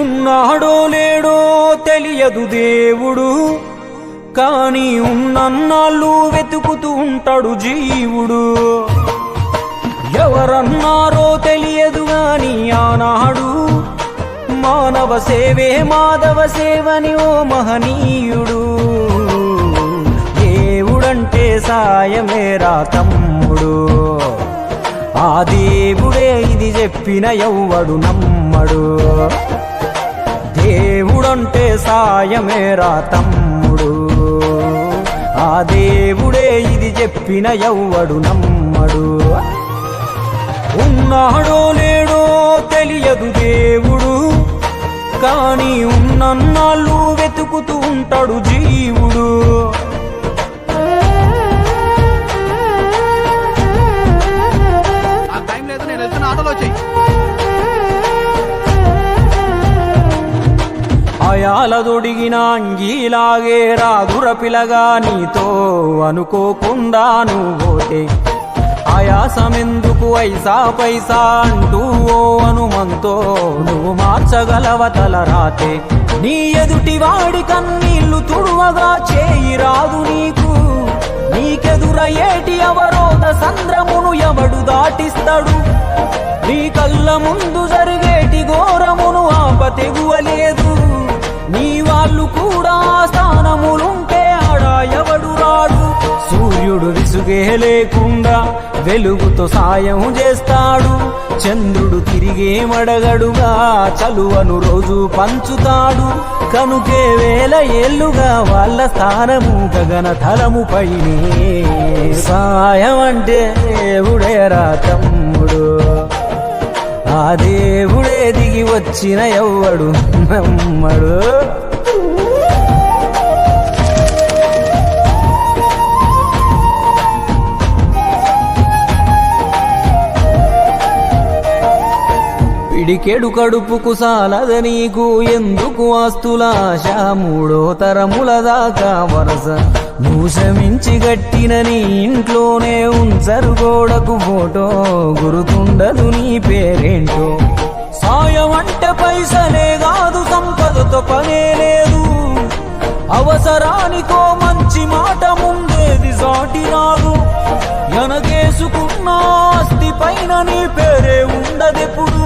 ఉన్నాడో లేడో తెలియదు దేవుడు, కాని ఉన్నన్నాళ్ళు వెతుకుతూ ఉంటాడు జీవుడు. ఎవరన్నారో తెలియదు గాని ఆనాడు మానవ సేవే మాధవ సేవని ఓ మహనీయుడు. దేవుడంటే సాయమేరా తమ్ముడు, ఆ దేవుడే ఇది చెప్పిన ఎవ్వడు నమ్మడు. దేవుడంటే సాయమేరా తమ్ముడు, ఆ దేవుడే ఇది చెప్పిన ఎవ్వడు నమ్మడు. ఉన్నాడో లేడో తెలియదు దేవుడు, కాని ఉన్నన్నాళ్ళు వెతుకుతూ ఉంటాడు జీవుడు. అయాలదొడిగిన అంగీలాగే రాదుర పిలగా నీతో అనుకోకుండా నువ్వోతే. ఆయాసమెందుకు ఐసా పైసా అంటూ ఓ అనుమంతో నువ్వు మార్చగలవ తలరాతే. నీ ఎదుటి వాడి కన్నీళ్లు తుడువగా చేయి రాదు నీకు, నీకెదురయ్యేటి అవరోధ సంద్రమును ఎవడు దాటిస్తాడు. నీ కళ్ళ ముందు జరిగేటి ఘోరమును ఆపతెగువలేదు, నీ వాళ్ళు కూడా స్థానములుంటే ఆడా ఎవడు రాడు. సూర్యుడు విసుగే లేకుండా వెలుగుతో సాయం చేస్తాడు, చంద్రుడు తిరిగేమడగడుగా చలువను రోజు పంచుతాడు. కనుకే వేల ఏళ్లుగా వాళ్ళ స్థానము గగన తలము పైనే. సాయం అంటే దేవుడేరా తమ్ముడు, ఆ దేవుడే దిగి వచ్చిన ఎవ్వడు నమ్మడు. పిడికెడు కడుపుకు సాలద నీకు ఎందుకు ఆస్తులాశ, మూడో తరముల దాకా వరస నువ్వు శ్రమించి గట్టిన నీ ఇంట్లోనే ఉంచరు గోడకు ఫోటో, గురుతుండదు నీ పేరేంటో. సాయం అంటే పైసలే కాదు, సంపదతో పనే లేదు, అవసరానికో మంచి మాట ముందేది సాటి రాదు. ఎనగేసుకున్న ఆస్తి పైన నీ పేరే ఉండదెప్పుడు.